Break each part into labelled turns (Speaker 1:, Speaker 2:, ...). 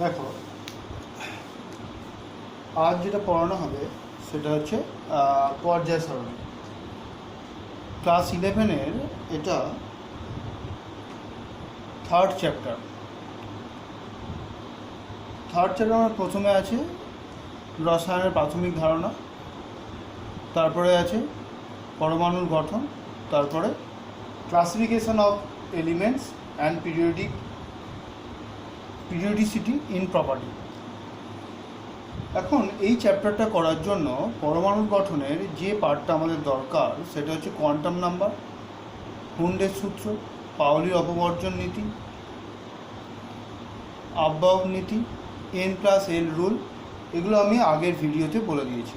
Speaker 1: দেখো, আজ যেটা পড়ানো হবে সেটা হচ্ছে পর্যায় সারণী। ক্লাস 11-এর এটা থার্ড চ্যাপ্টার। আমার প্রথমে আছে রসায়নের প্রাথমিক ধারণা, তারপরে আছে পরমাণুর গঠন, তারপরে classification of elements and periodicity in property. এখন এই চ্যাপ্টারটা করার জন্য পরমাণুর গঠনের যে পার্টটা আমাদের দরকার সেটা হচ্ছে কোয়ান্টাম নাম্বার, কুন্ডের সূত্র, পাউলির অপবর্জন নীতি, আব্বাউভ নীতি, N+L রুল, এগুলো আমি আগের ভিডিওতে বলে দিয়েছি।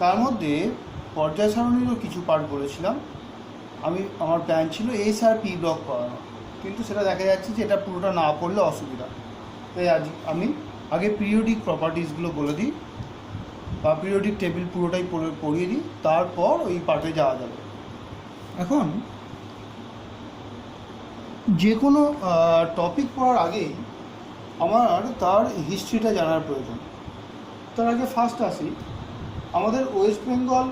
Speaker 1: তার মধ্যে পর্যায় সারণীরও কিছু পার্ট বলেছিলাম। আমার প্ল্যান ছিল এস আর পি ব্লক পড়ানো, কিন্তু সেটা দেখা যাচ্ছে যে এটা পুরোটা না পড়লে অসুবিধা। তাই আজ আমি আগে পিরিয়ডিক প্রপার্টিসগুলো বলে দিই বা পিরিয়ডিক টেবিল পুরোটাই পড়িয়ে দিই, তারপর ওই পার্টে যাওয়া যাবে। এখন যে কোনো টপিক পড়ার আগেই আমার তার হিস্ট্রিটা জানার প্রয়োজন। তার আগে ফার্স্ট আসি, আমাদের ওয়েস্ট বেঙ্গল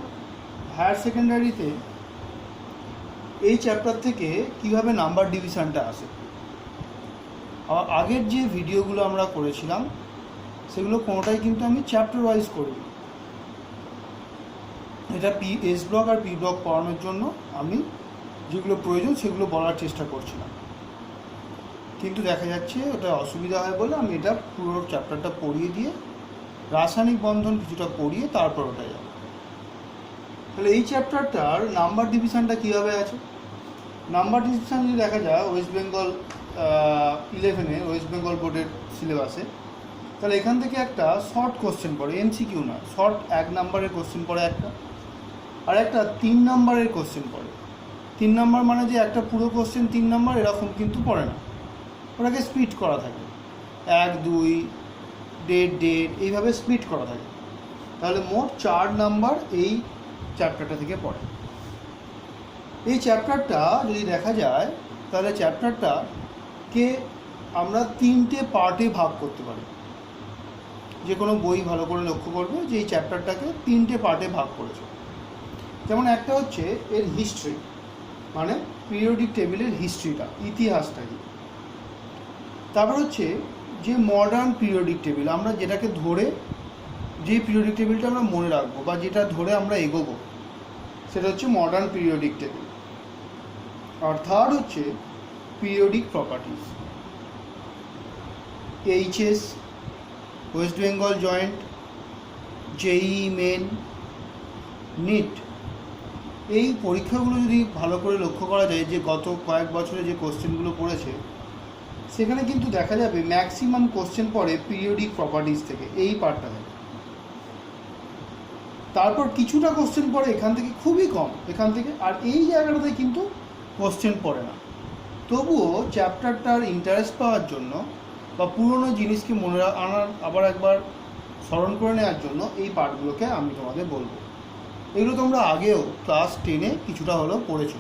Speaker 1: হায়ার সেকেন্ডারিতে এই চ্যাপ্টার থেকে কিভাবে নাম্বার ডিভিশনটা আসে। আগের যে ভিডিওগুলো আমরা করেছিলাম সেগুলো কোনোটাই কিন্তু আমি চ্যাপ্টার ওয়াইজ করিনি। এটা এস ব্লক আর পি ব্লক পড়ানোর জন্য আমি যেগুলো প্রয়োজন সেগুলো বলার চেষ্টা করছিলাম, কিন্তু দেখা যাচ্ছে ওটা অসুবিধা হয় বলে আমি এটা পুরো চ্যাপ্টারটা পড়িয়ে দিয়ে রাসায়নিক বন্ধন কিছুটা পড়িয়ে তারপর ওটা যাব। তাহলে এই চ্যাপ্টারটার নাম্বার ডিভিশনটা কীভাবে আছে। নাম্বার ডিভিশন যদি দেখা যায় ওয়েস্ট বেঙ্গল 11-এ ওয়েস্ট বেঙ্গল বোর্ডের সিলেবাসে, তাহলে এখান থেকে একটা শর্ট কোশ্চেন পড়ে, MCQ না, শর্ট 1 নাম্বারের কোশ্চেন পড়ে একটা, আর একটা 3 নাম্বারের কোশ্চেন পড়ে। 3 নাম্বার মানে যে একটা পুরো কোশ্চেন 3 নাম্বার এরকম কিন্তু পড়ে না, ওটাকে স্প্লিট করা থাকে, 1, 2, ডেট এইভাবে স্প্লিট করা থাকে। তাহলে মোট 4 নাম্বার এই চ্যাপ্টারটা থেকে পড়ে। এই চ্যাপ্টারটা যদি দেখা যায় তাহলে চ্যাপ্টারটাকে আমরা 3টে পার্টে ভাগ করতে পারি। যে কোনো বই ভালো করে লক্ষ্য করবে যে এই চ্যাপ্টারটাকে 3টে পার্টে ভাগ করেছে। যেমন একটা হচ্ছে এর হিস্ট্রি, মানে পিরিয়ডিক টেবিলের হিস্ট্রিটা, ইতিহাসটা কি। তারপর হচ্ছে যে মডার্ন পিরিয়ডিক টেবিল, আমরা যেটাকে ধরে যে পিরিয়ডিক টেবিলটা আমরা মনে রাখবো বা যেটা ধরে আমরা এগোবো সেটা হচ্ছে মডার্ন পিরিয়ডিক টেবিল। আর থার্ড হচ্ছে periodic properties, HS, West Bengal joint, JEE Main, NEET, এই পরীক্ষাগুলো যদি ভালো করে লক্ষ্য করা যায় যে গত কয়েক বছরে যে কোশ্চেনগুলো পড়েছে সেখানে কিন্তু দেখা যাবে ম্যাক্সিমাম কোশ্চেন পড়ে পিরিয়ডিক প্রপার্টিস থেকে, এই পার্টটা থেকে। তারপর কিছুটা কোশ্চেন পড়ে এখান থেকে, খুবই কম এখান থেকে, আর এই জায়গাটাতে কিন্তু কোশ্চেন পড়ে না। তবুও চ্যাপ্টারটার ইন্টারেস্ট পাওয়ার জন্য বা পুরনো জিনিসকে মনে আনার আবার একবার স্মরণ করে নেওয়ার জন্য এই পার্টগুলোকে আমি তোমাদের বলবো। এগুলো তোমরা আগেও ক্লাস 10-এ কিছুটা হলেও পড়েছো।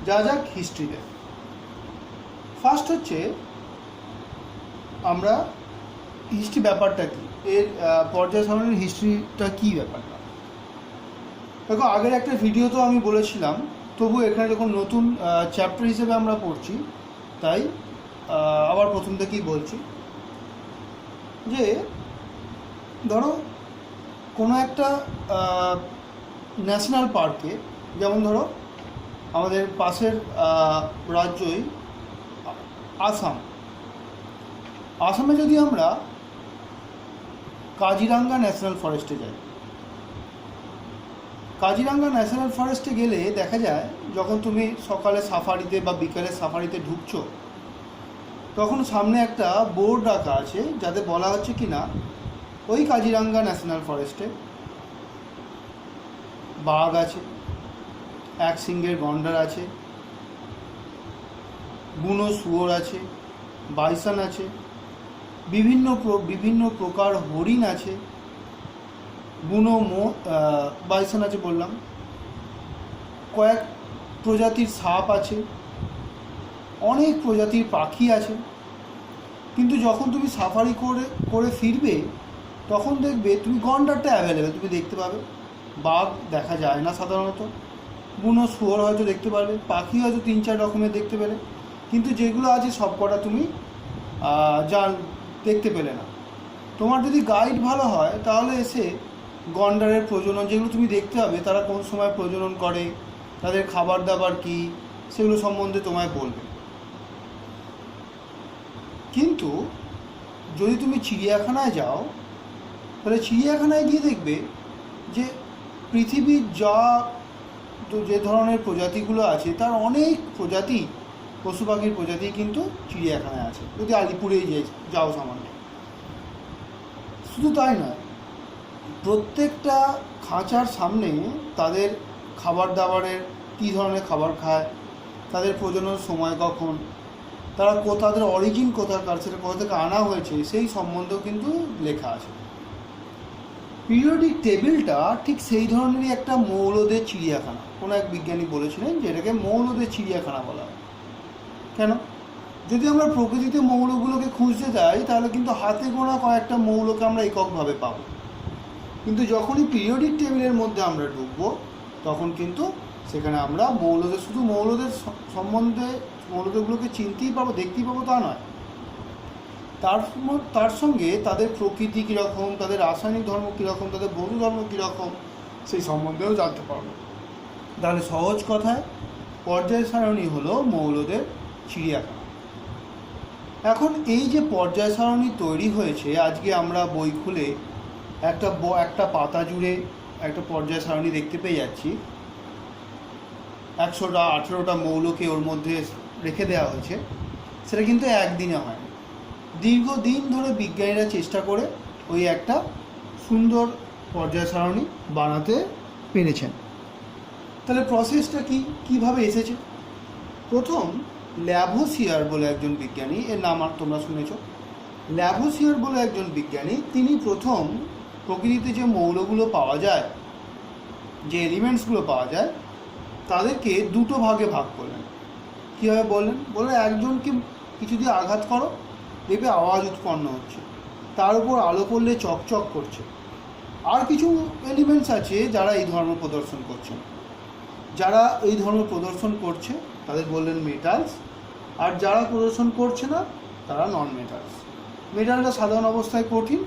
Speaker 1: যাক হিস্ট্রিতে ফার্স্ট হচ্ছে আমরা হিস্ট্রি ব্যাপারটা কী, এর পর্যায় সারণীর হিস্ট্রিটা কী ব্যাপারটা। দেখো, আগের একটা ভিডিও তো আমি বলেছিলাম, তবু এখানে যখন নতুন চ্যাপ্টার হিসেবে আমরা পড়ছি তাই আবার প্রথম থেকেই বলছি যে ধরো কোনো একটা ন্যাশনাল পার্কে, যেমন ধরো আমাদের পাশের রাজ্যই আসামে যদি আমরা কাজিরাঙ্গা ন্যাশনাল ফরেস্টে যাই, কাজিরাঙ্গা ন্যাশনাল ফরেস্টে গেলে দেখা যায় যখন তুমি সকালে সাফারিতে বা বিকালে সাফারিতে ঢুকছো তখন সামনে একটা বোর্ড রাখা আছে যাতে বলা হচ্ছে কি না ওই কাজিরাঙ্গা ন্যাশনাল ফরেস্টে বাঘ আছে, 1 সিংহের গন্ডার আছে, বুনো শুয়োর আছে, বাইসন আছে, বিভিন্ন প্রকার হরিণ আছে, বুনো বাইসন আছে বললাম, কয়েক প্রজাতির সাপ আছে, অনেক প্রজাতির পাখি আছে, কিন্তু যখন তুমি সাফারি করে ফিরবে তখন দেখবে তুমি গন্ডারটা অ্যাভেলেবেল তুমি দেখতে পাবে। বাঘ দেখা যায় না সাধারণত, বুনো শুয়োর হয়তো দেখতে পারবে, পাখি হয়তো 3-4 রকমের দেখতে পেলে, কিন্তু যেগুলো আছে সব কটা তুমি দেখতে পেলে না। তোমার যদি গাইড ভালো হয় তাহলে এসে গন্ডারের প্রজনন যেগুলো তুমি দেখতে পাবে, তারা কোন সময় প্রজনন করে, তাদের খাবার দাবার কী, সেগুলো সম্বন্ধে তোমায় বলবে। কিন্তু যদি তুমি চিড়িয়াখানায় যাও তাহলে চিড়িয়াখানায় গিয়ে দেখবে যে পৃথিবীর যে ধরনের প্রজাতিগুলো আছে তার অনেক প্রজাতি, পশু পাখির প্রজাতি কিন্তু চিড়িয়াখানায় আছে, যদি আলিপুরেই যাও সামান্য। শুধু তাই নয়, প্রত্যেকটা খাঁচার সামনে তাদের খাবার দাবারের কী ধরনের খাবার খায়, তাদের প্রজনন সময় কখন, তাদের অরিজিন কোথাকার, সেটা কোথা থেকে আনা হয়েছে সেই সম্বন্ধেও কিন্তু লেখা আছে। পিরিয়ডিক টেবিলটা ঠিক সেই ধরনেরই একটা মৌলদের চিড়িয়াখানা। কোনো এক বিজ্ঞানী বলেছিলেন যে এটাকে মৌলদের চিড়িয়াখানা বলা হয়। কেন? যদি আমরা প্রকৃতিতে মৌলগুলোকে খুঁজতে যাই তাহলে কিন্তু হাতে গোনা কয়েকটা মৌলকে আমরা এককভাবে পাবো, কিন্তু যখনই পিরিয়ডিক টেবিলের মধ্যে আমরা ঢুকবো তখন কিন্তু সেখানে আমরা শুধু মৌলদের সম্বন্ধে মৌলগুলোকে চিনতেই পাবো, দেখতেই পাবো তা নয়, তার সঙ্গে তাদের প্রকৃতি কীরকম, তাদের রাসায়নিক ধর্ম কীরকম, তাদের বৌদ্ধ ধর্ম কীরকম সেই সম্বন্ধেও জানতে পারবো। তাহলে সহজ কথায় পর্যায় সারণী হলো মৌলদের চিড়িয়াখানা। এখন এই যে পর্যায় সারণী তৈরি হয়েছে, আজকে আমরা বই খুলে একটা পাতা জুড়ে একটা পর্যায় সারণী দেখতে পেয়ে যাচ্ছি। 118টা মৌলকে ওর মধ্যে রেখে দেওয়া হয়েছে। সেটা কিন্তু একদিনে হয়, দীর্ঘদিন ধরে বিজ্ঞানীরা চেষ্টা করে ওই একটা সুন্দর পর্যায় সারণী বানাতে পেরেছেন। তাহলে প্রসেসটা কীভাবে এসেছে? প্রথম ল্যাভোসিয়ার বলে একজন বিজ্ঞানী, এর নাম তোমরা শুনেছ, ল্যাভোসিয়ার বলে একজন বিজ্ঞানী, তিনি প্রথম প্রকৃতিতে যে মৌলগুলো পাওয়া যায়, যে এলিমেন্টসগুলো পাওয়া যায়, তাদেরকে দুটো ভাগে ভাগ করলেন। কীভাবে বললেন একজনকে কিছু দিয়ে আঘাত করো, দেখবে আওয়াজ উৎপন্ন হচ্ছে, তার উপর আলো পড়লে চকচক করছে। আর কিছু এলিমেন্টস আছে যারা এই ধর্ম প্রদর্শন করছেন, তাদের বললেন মেটালস, আর যারা প্রদর্শন করছে না তারা নন মেটালস। মেটালটা সাধারণ অবস্থায় কঠিন,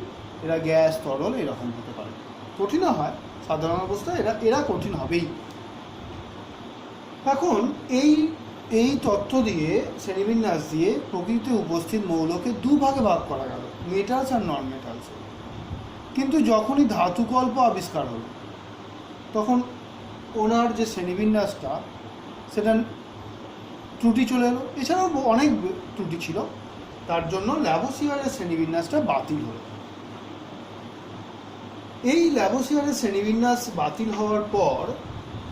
Speaker 1: এরা গ্যাস, তরল এরকম হতে পারে, কঠিনও হয় সাধারণ অবস্থায়, এরা কঠিন হবেই। এখন এই তথ্য দিয়ে, শ্রেণীবিন্যাস দিয়ে প্রকৃতিতে উপস্থিত মৌলকে দুভাগে ভাগ করা গেল, মেটালস আর নন মেটালস। কিন্তু যখনই ধাতুকল্প আবিষ্কার হলো তখন ওনার যে শ্রেণীবিন্যাসটা সেটা ত্রুটি চলে এলো, এছাড়াও অনেক ত্রুটি ছিল, তার জন্য ল্যাভোসিয়ারের শ্রেণীবিন্যাসটা বাতিল হলো। এই ল্যাভোসিয়ারের শ্রেণীবিন্যাস বাতিল হওয়ার পর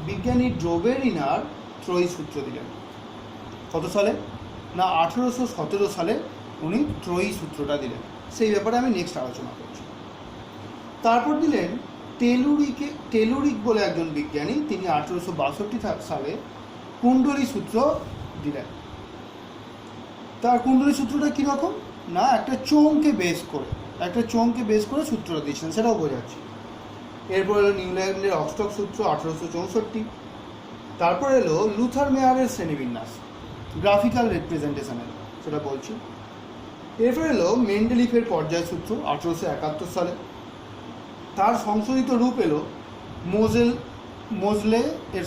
Speaker 1: বিজ্ঞানী ড্রোবেরিনার ত্রয়ী সূত্র দিলেন। কত সালে? না 1817 সালে উনি ত্রয়ী সূত্রটা দিলেন। সেই ব্যাপারে আমি নেক্সট আলোচনা করছি। তারপর দিলেন টেলুরিক বলে একজন বিজ্ঞানী, তিনি 1862 সালে কুণ্ডলী সূত্র দিলেন। তার কুণ্ডলী সূত্রটা কীরকম? না একটা চোঙকে বেস করে সূত্রটা দিয়েছেন, সেটাও বোঝাচ্ছি। এরপর এলো নিউল্যান্ডের অক্সটক সূত্র 1864। তারপর এলো লুথার মেয়ারের শ্রেণীবিন্যাস, গ্রাফিক্যাল রিপ্রেজেন্টেশনের, সেটা বলছি। এরপর এলো মেন্ডেলিফের পর্যায় সূত্র 1871 সালে। তার সংশোধিত রূপ এলো মোজলে এর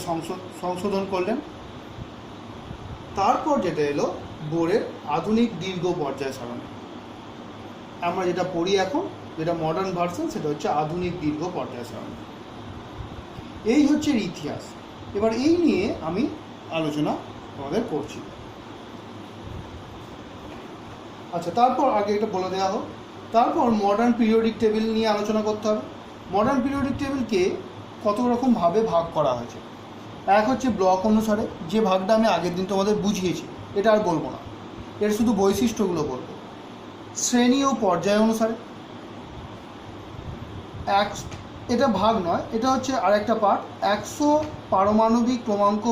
Speaker 1: সংশোধন করলেন। তারপর যেটা এলো বোরের আধুনিক দীর্ঘ পর্যায় সারণী। আমরা যেটা পড়ি এখন, যেটা মডার্ন ভার্সন, সেটা হচ্ছে আধুনিক দীর্ঘ পর্যায় সারণী। এই হচ্ছে ইতিহাস। এবার এই নিয়ে আমি আলোচনা আমাদের করছি। আচ্ছা, তারপর আগে এটা বলে দেওয়া হোক, তারপর মডার্ন পিরিয়ডিক টেবিল নিয়ে আলোচনা করতে হবে। মডার্ন পিরিয়ডিক টেবিলকে কত রকমভাবে ভাগ করা হয়েছে। এক হচ্ছে ব্লক অনুসারে, যে ভাগটা আমি আগের দিন তোমাদের বুঝিয়েছি, এটা আর বলবো না, এর শুধু বৈশিষ্ট্যগুলো বলবো। শ্রেণী ও পর্যায় অনুসারে, এটা ভাগ নয়, এটা হচ্ছে আরেকটা পার্ট। 100 পারমাণবিক ক্রমাঙ্ক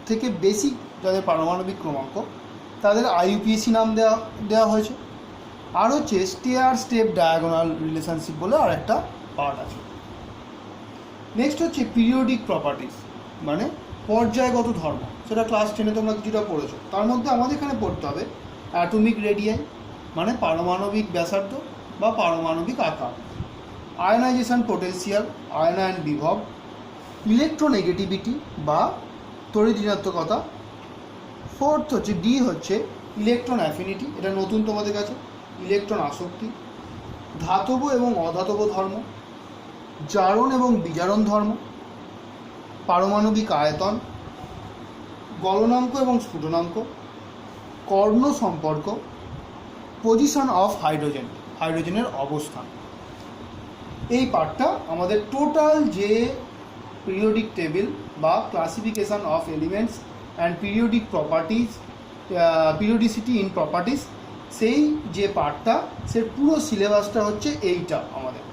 Speaker 1: থেকে বেশি যাদের পারমাণবিক ক্রমাঙ্ক, তাদের IUPAC নাম দেওয়া হয়েছে। আর হচ্ছে স্টেয়ার স্টেপ ডায়াগোনাল রিলেশনশিপ বলে আর একটা পার্ট আছে। নেক্সট হচ্ছে পিরিয়ডিক প্রপার্টিস, মানে পর্যায়গত ধর্ম। সেটা ক্লাস 10-এ তোমরা কিছুটা পড়েছো। তার মধ্যে আমাদের এখানে পড়তে হবে অ্যাটমিক রেডিয়াই, মানে পারমাণবিক ব্যাসার্ধ বা পারমাণবিক আকার, আয়নাইজেশন পোটেনশিয়াল, আয়নায়ন বিভব, ইলেকট্রোনেগেটিভিটি বা তড়িৎ ঋণাত্মকতা। ফোর্থ হচ্ছে ডি হচ্ছে ইলেকট্রন অ্যাফিনিটি, এটা নতুন তোমাদের কাছে, ইলেকট্রন আসক্তি, ধাতব এবং অধাতব ধর্ম, জারণ এবং বিজারণ ধর্ম, পারমাণবিক আয়তন, গলনাঙ্ক এবং স্ফুটনাঙ্ক, কর্ণ সম্পর্ক, পজিশন অফ হাইড্রোজেন, হাইড্রোজেনের অবস্থান। এই পার্টটা আমাদের টোটাল যে পিরিয়ডিক টেবিল বা classification of elements and periodic properties, periodicity in properties, সেই যে পার্টটা, সে পুরো সিলেবাসটা হচ্ছে এইটা আমাদের।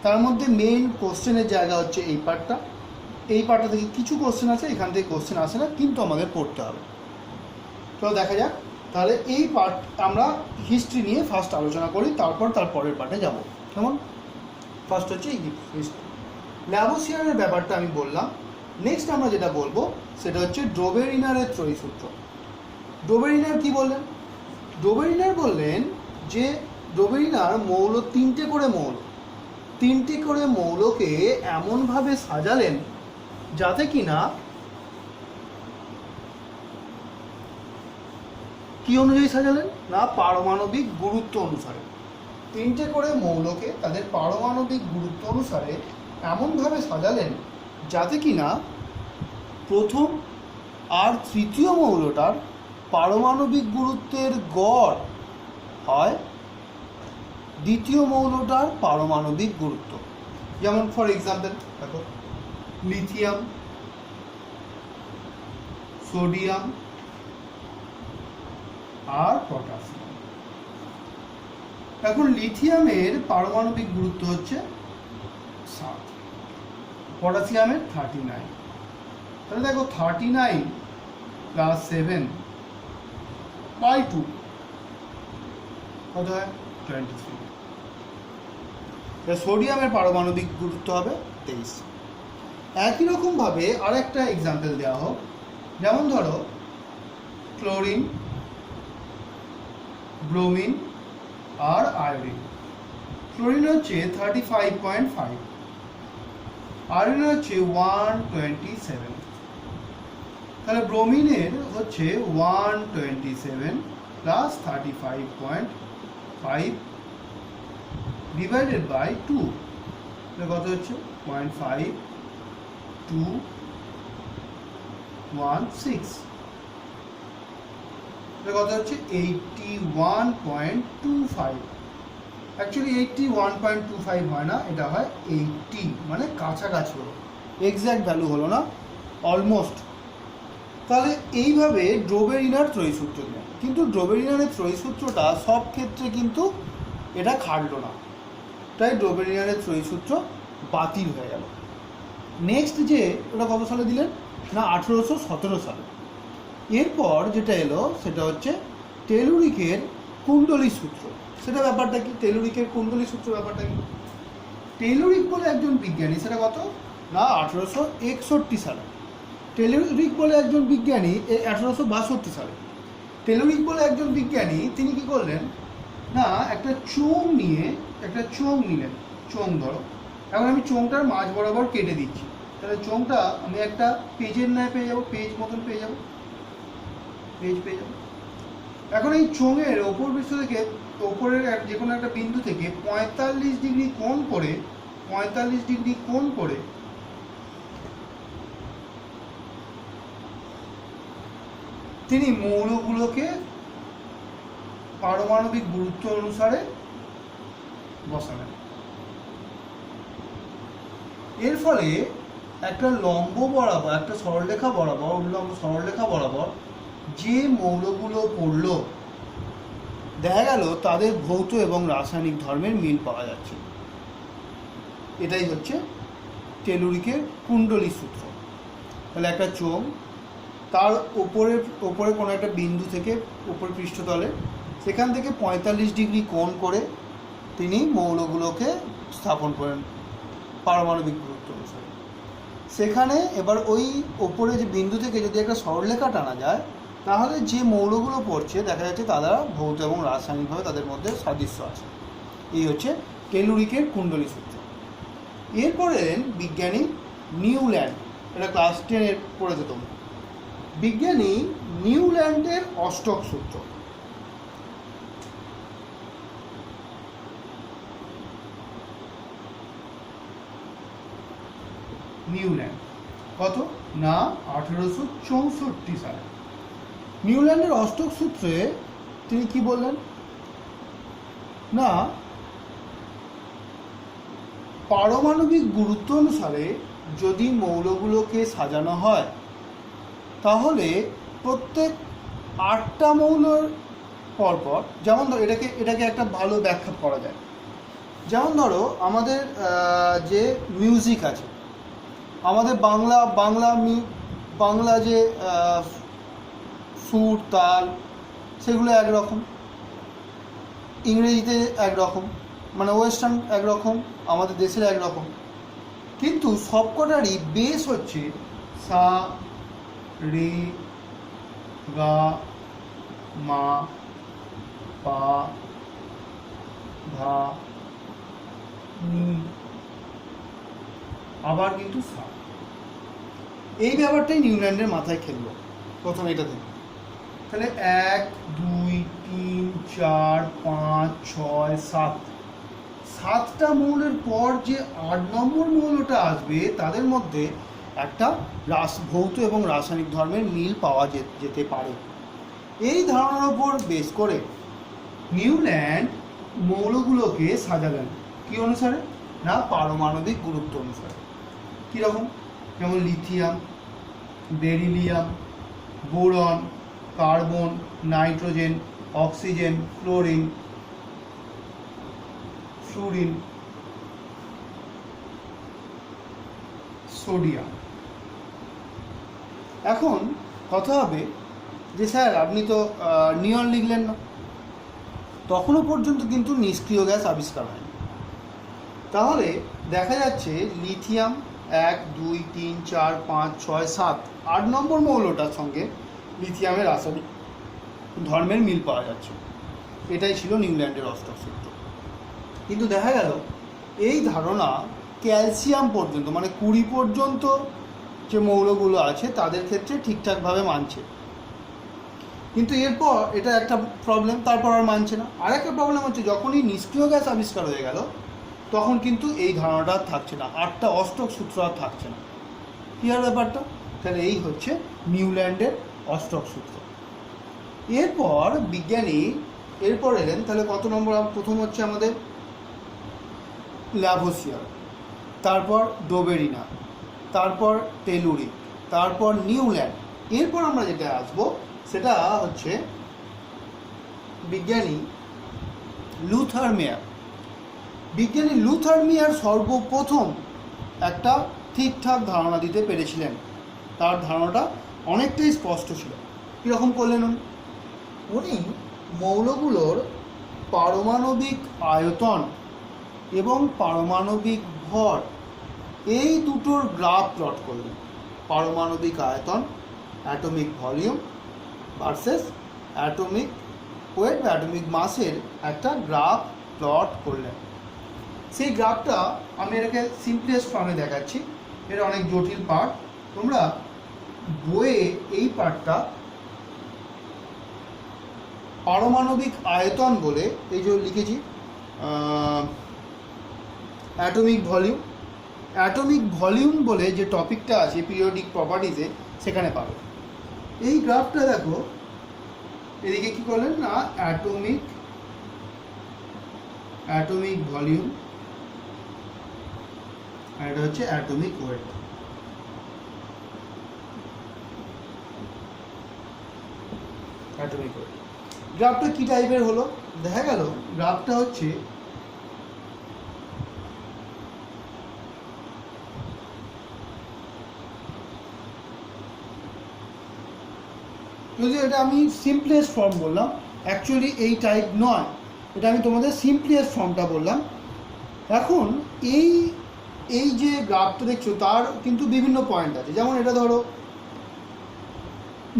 Speaker 1: তার মধ্যে মেইন কোশ্চেনের জায়গা হচ্ছে এই পার্টটা। এই পার্টটা থেকে কিছু কোশ্চেন আছে, এখান থেকে কোশ্চেন আসে না, কিন্তু আমাদের পড়তে হবে। তো দেখা যাক তাহলে এই পার্ট আমরা হিস্ট্রি নিয়ে ফার্স্ট আলোচনা করি, তারপর তার পরের পার্টে যাব। কেমন? ফার্স্ট হচ্ছে হিস্ট্রি। ল্যাভোসিয়ারের ব্যাপারটা আমি বললাম। নেক্সট আমরা যেটা বলবো সেটা হচ্ছে ডোবেরিনারের ত্রয়ীসূত্র। ডোবেরিনার কি বললেন? ডোবেরিনার বললেন যে ডোবেরিনার মৌল, তিনটে করে মৌলকে এমনভাবে সাজালেন যাতে কিনা কি অনুযায়ী সাজালেন না পারমাণবিক গুরুত্ব অনুসারে। তিনটে করে মৌলকে তাদের পারমাণবিক গুরুত্ব অনুসারে এমনভাবে সাজালেন যাতে কিনা প্রথম আর তৃতীয় মৌলটার পারমাণবিক গুরুত্বের গড় হয় দ্বিতীয় মৌলটার পারমাণবিক গুরুত্ব। যেমন ফর এক্সাম্পল দেখো, লিথিয়াম, সোডিয়াম আর পটাশিয়াম। এখন লিথিয়ামের পারমাণবিক গুরুত্ব হচ্ছে 7, পটাশিয়ামের 39। তাহলে দেখো 39 প্লাস 7/2 কত হয়? 23। সোডিয়ামের পারমাণবিক গুরুত্ব হবে 23। একই রকমভাবে আর একটা এক্সাম্পল দেওয়া হোক, যেমন ধরো ক্লোরিন, ব্রোমিন আর আয়োডিন। ক্লোরিন হচ্ছে 35.5, আয়োডিন হচ্ছে 127। তাহলে ব্রোমিনের হচ্ছে 127 প্লাস 35.5 ডিভাইডেড বাই 2, কত হচ্ছে? 0.5216। কত হচ্ছে? 81.25। অ্যাকচুয়ালি 81.25 হয় না, এটা হয় 80, মানে কাছাকাছি হলো, এক্স্যাক্ট ভ্যালু হলো না, অলমোস্ট। তাহলে এইভাবে ডোবেরিনার ত্রয়ীসূত্র দিলেন, কিন্তু ডোবেরিনারের ত্রয়ীসূত্রটা সব ক্ষেত্রে কিন্তু এটা খাটলো না, তাই ডোবেরিনারের ত্রয়ীসূত্র বাতিল হয়ে গেল। নেক্সট যে ওটা কত সালে দিলেন না 1817 সালে। এরপর যেটা এলো সেটা হচ্ছে টেলুরিকের কুণ্ডলী সূত্র। সেটা ব্যাপারটা কি? টেলুরিকের কুণ্ডলী সূত্র ব্যাপারটা কি? টেলুরিক বলে একজন বিজ্ঞানী, সেটা কত না 1861 সালে। টেলুরিক বলে একজন বিজ্ঞানী 1862 সালে। টেলুরিক বলে একজন বিজ্ঞানী তিনি কি করলেন না একটা চোঙ নিলেন। চোঙ ধরো, এখন আমি চোঙটার মাঝ বরাবর কেটে দিচ্ছি, তাহলে চোঙটা আমি একটা পেজের ন্যায় পেয়ে যাবো, পেজ মতন পেয়ে যাবো। এখন এই চোঙের ওপর পৃষ্ঠ থেকে ওপরের যে কোনো একটা বিন্দু থেকে 45 ডিগ্রি কোণ করে তিনি মৌলগুলোকে পারমাণবিক গুরুত্ব অনুসারে বসালেন। এর ফলে একটা লম্ব বরাবর, একটা সরলরেখা বরাবর, উল্লম্ব সরলরেখা বরাবর যে মৌলগুলো পড়ল, দেখা গেল তাদের ভৌত এবং রাসায়নিক ধর্মের মিল পাওয়া যাচ্ছে। এটাই হচ্ছে টেলুরিকের কুণ্ডলী সূত্র। তাহলে একটা চোঙ, তার ওপরে কোনো একটা বিন্দু থেকে উপর পৃষ্ঠতলে সেখান থেকে 45 ডিগ্রি কোণ করে তিনি মৌলগুলোকে স্থাপন করেন পারমাণবিক গুরুত্ব অনুসারে। সেখানে এবার ওই ওপরে যে বিন্দু থেকে যদি একটা সরলরেখা টানা যায়, তাহলে যে মৌলগুলো পড়ছে দেখা যাচ্ছে তারা ভৌত এবং রাসায়নিকভাবে তাদের মধ্যে সাদৃশ্য আছে। এই হচ্ছে টেলুরিকের কুণ্ডলী সূত্র। এরপরে এলেন বিজ্ঞানী নিউল্যান্ড, এটা ক্লাস 10 পড়েছে তোমরা। বিজ্ঞানী নিউল্যান্ডের অষ্টক সূত্র। নিউল্যান্ড কত না 1864 সালে। নিউল্যান্ডের অষ্টক সূত্রে তিনি কি বললেন না, পারমাণবিক গুরুত্ব অনুসারে যদি মৌলগুলোকে সাজানো হয় তাহলে প্রত্যেক 8টা মৌলর পরপর, যেমন ধরো এটাকে একটা ভালো ব্যাখ্যা করা যায়। যেমন ধরো আমাদের যে মিউজিক আছে, আমাদের বাংলা যে সুর তাল সেগুলো একরকম, ইংরেজিতে একরকম, মানে ওয়েস্টার্ন একরকম, আমাদের দেশের একরকম, কিন্তু সবকটারই বেস হচ্ছে সা রে গা মা পা ধা নি, আবার কিন্তু সা। এই ব্যাপারটাই নিউল্যান্ডের মাথায় খেললো প্রথম এটা থেকে। তাহলে 1 2 3 4 5 6 7, 7টা মৌলের পর যে 8 নম্বর মৌলটা আসবে তাদের মধ্যে একটা ভৌত এবং রাসায়নিক ধর্মের মিল পাওয়া যেতে পারে। এই ধারণার উপর বেস করে নিউল্যান্ড মৌলগুলোকে সাজালেন কি অনুসারে না, পারমাণবিক গুরুত্ব অনুসারে। কীরকম? যেমন lithium, beryllium, boron, carbon, nitrogen, oxygen, fluorine, sodium. এখন কথা হবে যে স্যার আপনি তো নিয়ন লিখলেন না, তখনও পর্যন্ত কিন্তু নিষ্ক্রিয় গ্যাস আবিষ্কার হয়নি। তাহলে দেখা যাচ্ছে লিথিয়াম 1 2 3 4 5 6 7 8 নম্বর মৌলটার সঙ্গে লিথিয়ামের রাসায়নিক ধর্মের মিল পাওয়া যাচ্ছে। এটাই ছিল নিউল্যান্ডের অষ্টক সূত্র। কিন্তু দেখা গেল এই ধারণা ক্যালসিয়াম পর্যন্ত, মানে 20 পর্যন্ত যে মৌলগুলো আছে তাদের ক্ষেত্রে ঠিকঠাকভাবে মানছে, কিন্তু এরপর এটা একটা প্রবলেম, তারপর আর মানছে না। আর একটা প্রবলেম হচ্ছে যখনই নিষ্ক্রিয় গ্যাস আবিষ্কার হয়ে গেল তখন কিন্তু এই ধারণাটা আর থাকছে না, 8টা অষ্টক সূত্র আর থাকছে না। কী আর ব্যাপারটা? তাহলে এই হচ্ছে নিউল্যান্ডের অষ্টক সূত্র। এরপর বিজ্ঞানী এরপর এলেন, তাহলে কত নম্বর? প্রথম হচ্ছে আমাদের ল্যাভোসিয়ার, তারপর ডোবেরিনা, তারপর টেলুরিক, তারপর নিউল্যান্ড। এরপর আমরা যেটা আসবো সেটা হচ্ছে বিজ্ঞানী লুথার মেয়ার। বিজ্ঞানী লুথার মেয়ার সর্বপ্রথম একটা ঠিকঠাক ধারণা দিতে পেরেছিলেন। তার ধারণাটা অনেকটাই স্পষ্ট ছিল। কীরকম করলেন উনি? মৌলগুলোর পারমাণবিক আয়তন এবং পারমাণবিক ভর এই দুটোর গ্রাফ প্লট করলেন। পারমাণবিক আয়তন, atomic volume versus atomic weight বা অ্যাটমিক মাসের একটা গ্রাফ প্লট করলেন। সেই গ্রাফটা আমি এটাকে সিম্পলেস্ট ফর্মে দেখাচ্ছি, এটা অনেক জটিল পার্ট। তোমরা বইয়ে এই পার্টটা পারমাণবিক আয়তন বলে এই যে লিখেছি অ্যাটমিক ভলিউম বলে যে টপিকটা আছে পিরিয়ডিক প্রপার্টিজে, সেখানে পাবে। এই গ্রাফটা দেখো, এদিকে কি করলেন না অ্যাটমিক ভলিউম, আর এটা হচ্ছে অ্যাটমিক ওয়েট। গ্রাফটা কি টাইপের হলো? দেখা গেল গ্রাফটা হচ্ছে যদি এটা আমি সিম্পলেস্ট ফর্ম বললাম, অ্যাকচুয়ালি এই টাইপ নয়, এটা আমি তোমাদের সিম্পলিয়েস্ট ফর্মটা বললাম। এখন এই এই যে গ্রাফটা দেখছো তার কিন্তু বিভিন্ন পয়েন্ট আছে, যেমন এটা ধরো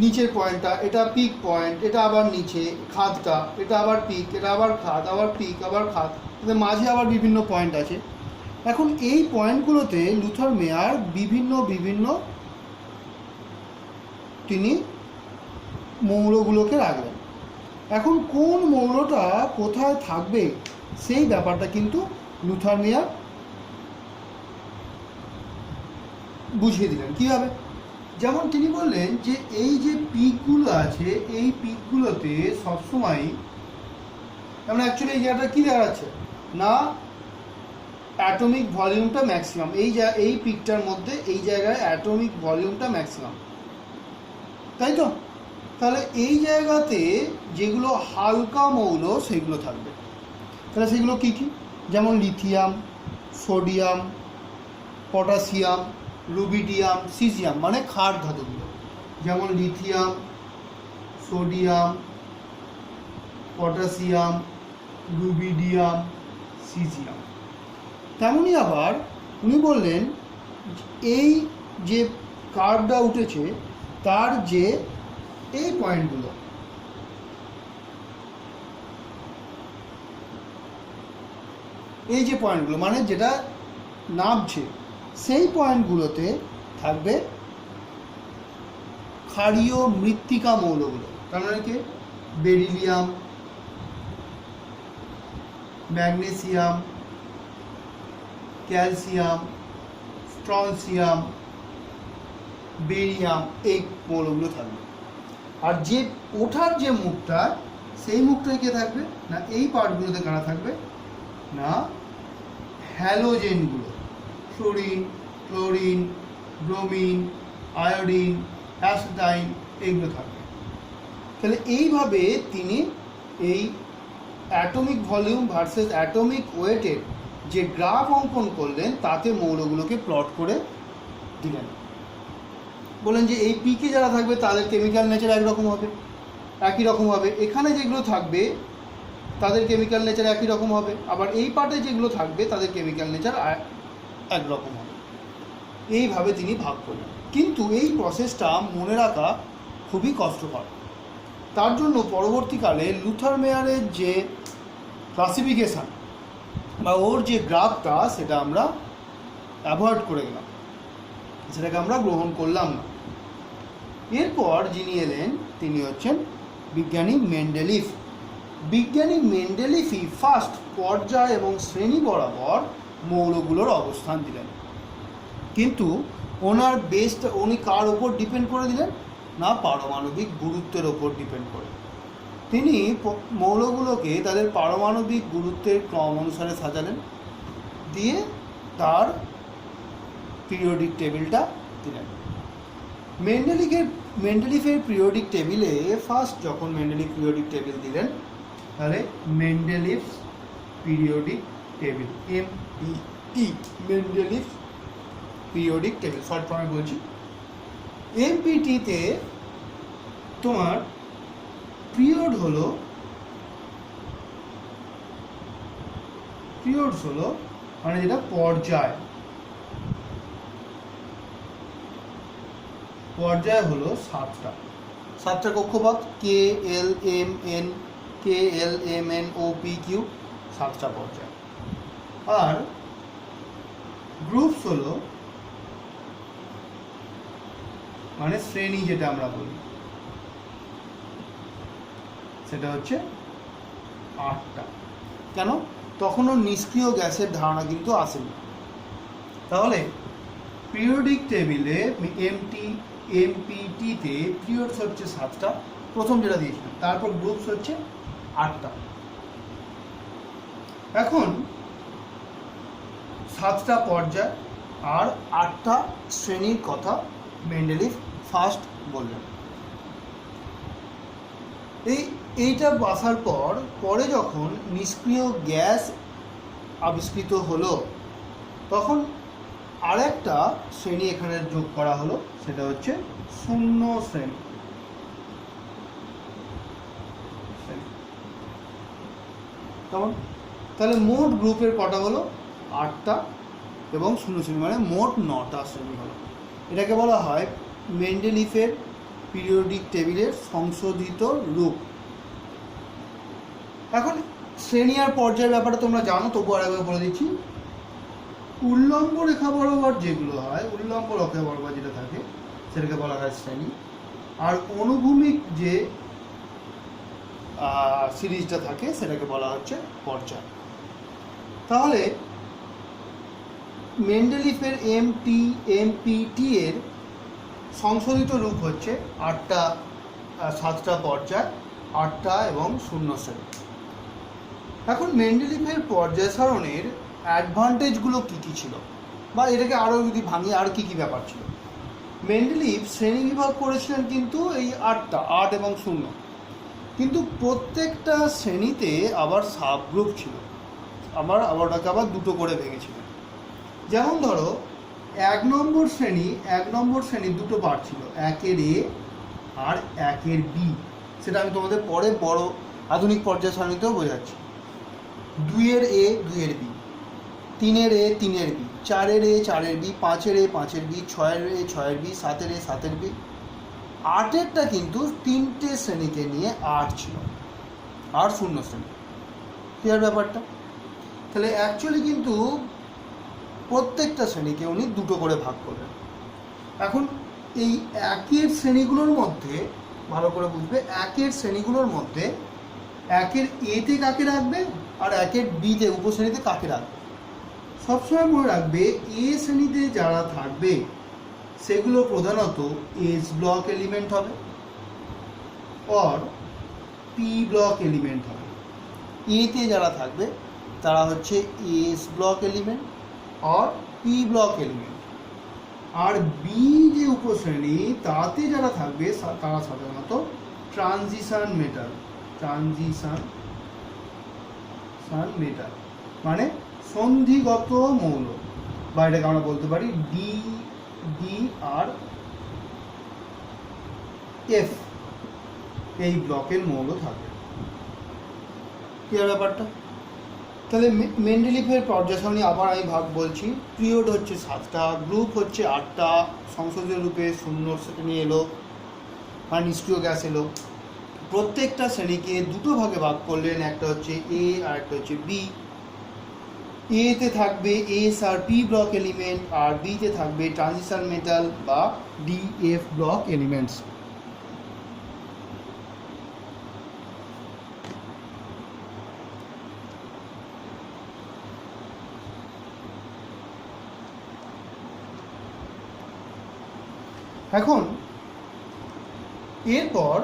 Speaker 1: নিচের পয়েন্টটা, এটা পিক পয়েন্ট, এটা আবার নিচে খাদটা, এটা আবার পিক, এটা আবার খাদ, আবার পিক, আবার খাদ, এদের মাঝে আবার বিভিন্ন পয়েন্ট আছে। এখন এই পয়েন্টগুলোতে লুথার মেয়ার বিভিন্ন বিভিন্ন তিনি মৌলগুলোকে রাখলেন। এখন কোন মৌলটা কোথায় থাকবে সেই ব্যাপারটা কিন্তু লুথার মেয়ার বুঝিয়ে দিলেন। কীভাবে? যেমন তিনি বললেন যে এই যে পিকগুলো আছে এই পিকগুলোতে সবসময়, যেমন অ্যাকচুয়ালি এই জায়গাটা কী দেখাচ্ছে না, অ্যাটমিক ভলিউমটা ম্যাক্সিমাম, এই পিকটার মধ্যে এই জায়গায় অ্যাটমিক ভলিউমটা ম্যাক্সিমাম, তাই তো? তাহলে এই জায়গাতে যেগুলো হালকা মৌল সেগুলো থাকবে। তাহলে সেগুলো কী কী? যেমন lithium, sodium, potassium, rubidium, caesium, মানে ক্ষার ধাতুগুলো, যেমন lithium, sodium, potassium, rubidium, caesium. তেমনই আবার উনি বললেন এই যে কার্ভটা উঠেছে তার যে এই পয়েন্টগুলো, এই যে পয়েন্টগুলো মানে যেটা নামছে সেই পয়েন্টগুলোতে থাকবে ক্ষারীয় মৃত্তিকা মৌলগুলো। তার মানে কি? Beryllium, magnesium, calcium, strontium, barium, এই মৌলগুলো থাকবে। আর যে ওঠার যে মুখটা সেই মুখটায় কে থাকবে না, এই পার্টগুলোতে কারা থাকবে না, হ্যালোজেনগুলো, ফ্লোরিন, ক্লোরিন, ব্রোমিন, আয়োডিন, অ্যাসিটাইন, এইগুলো থাকবে। তাহলে এইভাবে তিনি এই অ্যাটমিক ভলিউম ভার্সেস অ্যাটমিক ওয়েটের যে গ্রাফ অঙ্কন করলেন তাতে মৌলগুলোকে প্লট করে দিলেন। বলেন যে এই পিকে যারা থাকবে তাদের কেমিক্যাল নেচার একরকম হবে, একই রকম হবে, এখানে যেগুলো থাকবে তাদের কেমিক্যাল নেচার একই রকম হবে, আবার এই পার্টে যেগুলো থাকবে তাদের কেমিক্যাল নেচার একরকম হবে। এইভাবে তিনি ভাগ করলেন। কিন্তু এই প্রসেসটা মনে রাখা খুবই কষ্টকর। তার জন্য পরবর্তীকালে লুথার মেয়ারের যে ক্লাসিফিকেশান বা ওর যে গ্রাফটা সেটা আমরা অ্যাভয়েড করে গেলাম, সেটাকে আমরা গ্রহণ করলাম না। এরপর যিনি এলেন তিনি হচ্ছেন বিজ্ঞানী মেন্ডেলিফ। বিজ্ঞানী মেন্ডেলিফই ফার্স্ট পর্যায় এবং শ্রেণী বরাবর মৌলগুলোর অবস্থান দিলেন। কিন্তু ওনার বেসটা উনি কার ওপর ডিপেন্ড করে দিলেন না, পারমাণবিক গুরুত্বের ওপর ডিপেন্ড করে। তিনি মৌলগুলোকে তাদের পারমাণবিক গুরুত্বের ক্রম অনুসারে সাজালেন, দিয়ে তার পিরিয়ডিক টেবিলটা দিলেন। মেন্ডেলিফের পিরিয়ডিক টেবিলে ফার্স্ট যখন মেন্ডেলিফ পিরিয়ডিক টেবিল দিলেন, তাহলে Mendeleev periodic table, এমপিটি, Mendeleev periodic table short ফর্মে বলছি। এমপিটিতে তোমার পিরিয়ডস হলো মানে যেটা পর্যায় হলো সাতটা কক্ষপথ, K L M N O P Q, সাতটা পর্যায়। আর গ্রুপস হলো মানে শ্রেণী, যেটা আমরা বলি সেটা হচ্ছে 8টা। কেন? তখনও নিষ্ক্রিয় গ্যাসের ধারণা কিন্তু আসেনি। তাহলে পিরিয়ডিক টেবিলে এমপিটিতে পিরিয়ডস হচ্ছে 7টা, প্রথম যেটা দিয়েছিলাম, তারপর গ্রুপস হচ্ছে 8টা। এখন 7টা পর্যায় আর 8টা শ্রেণীর কথা মেন্ডেলিফ ফার্স্ট বললেন। এইটা বাসার পরে যখন নিষ্ক্রিয় গ্যাস আবিষ্কৃত হলো তখন আরেকটা শ্রেণী এখানে যোগ করা হলো, সেটা হচ্ছে শূন্য শ্রেণী। কেমন? তাহলে মোট গ্রুপের কটা হলো? 8টা, এবং 0 শ্রেণী মানে মোট 9টা শ্রেণী হলো। এটাকে বলা হয় মেন্ডেলিফের পিরিয়ডিক টেবিলের সংশোধিত রূপ। এখন শ্রেণী আর পর্যায়ের ব্যাপারে তোমরা জানো, তবু আর একবার বলে দিচ্ছি। উল্লম্ব রেখা বরাবর যেগুলো হয়, উল্লম্ব রেখা বরাবর যেটা থাকে সেটাকে বলা হয় শ্রেণী, আর অনুভূমিক যে সিরিজটা থাকে সেটাকে বলা হচ্ছে পর্যায়। তাহলে মেন্ডেলিফের এমপিটি এর সংশোধিত রূপ হচ্ছে 7টা পর্যায়, 8টা এবং 0 শ্রেণী। এখন মেন্ডেলিফের পর্যায় সারণের অ্যাডভান্টেজগুলো কী কী ছিল, বা এটাকে আরও যদি ভাঙি আর কী কী ব্যাপার ছিল। মেন্ডেলিফ শ্রেণী বিভাগ করেছিলেন কিন্তু এই 8টা, 8 এবং 0, কিন্তু প্রত্যেকটা শ্রেণীতে আবার সাবগ্রুপ ছিল, ওটাকে আবার দুটো করে ভেঙেছিলেন। যেমন ধরো 1 নম্বর শ্রেণী দুটো পার্ট ছিল, 1-এর এ আর 1-এর বি। সেটা আমি তোমাদের পরে বড় আধুনিক পর্যায় সারণীতেও বোঝাচ্ছি। 2-এর এ, 2-এর বি, 3-এর এ, 3-এর বি, 4-এর এ, 4-এর বি, 5-এর এ, 5-এর বি, 6-এর এ, 6-এর বি, 7-এর এ, 7-এর বি। 8-এরটা কিন্তু 3টে শ্রেণীকে নিয়ে 8 ছিল, আর 0 শ্রেণী। ক্লিয়ার ব্যাপারটা? তাহলে অ্যাকচুয়ালি কিন্তু প্রত্যেকটা শ্রেণীকে উনি দুটো করে ভাগ করলেন। এখন এই 1-এর শ্রেণীগুলোর মধ্যে ভালো করে বুঝবে, 1-এর শ্রেণীগুলোর মধ্যে 1-এর এতে কাকে রাখবে আর 1-এর বিতে উপশ্রেণীতে কাকে রাখবে। সবসময় মনে রাখবে এ শ্রেণীতে যারা থাকবে সেগুলো প্রধানত এস ব্লক এলিমেন্ট হবে, আর পি ব্লক এলিমেন্ট হবে। এতে যারা থাকবে তারা হচ্ছে এস ব্লক এলিমেন্ট আর পি ব্লক এলিমেন্ট। আর বি যে উপশ্রেণী তাতে যারা থাকবে তারা সাধারণত ট্রানজিশন মেটাল মানে সন্ধিগত মৌল, বা এটাকে আমরা বলতে পারি ডি আর এফ, এই ব্লকের মৌল থাকবে। কি ব্যাপারটা? তাহলে মেন্ডেলিফের পর্যায় সারণী আবার আমি বলছি। পিরিয়ড হচ্ছে 7টা, গ্রুপ হচ্ছে 8টা, সংশোধিত রূপে 0 শ্রেণী এলো, আর নিষ্ক্রিয় গ্যাস এলো। প্রত্যেকটা শ্রেণীকে দুটো ভাগে ভাগ করলেন, একটা হচ্ছে এ আর একটা হচ্ছে বি। এতে থাকবে এস আর পি ব্লক এলিমেন্ট, আর বিতে থাকবে ট্রানজিশন মেটাল বা ডিএফ ব্লক এলিমেন্টস। এখন এরপর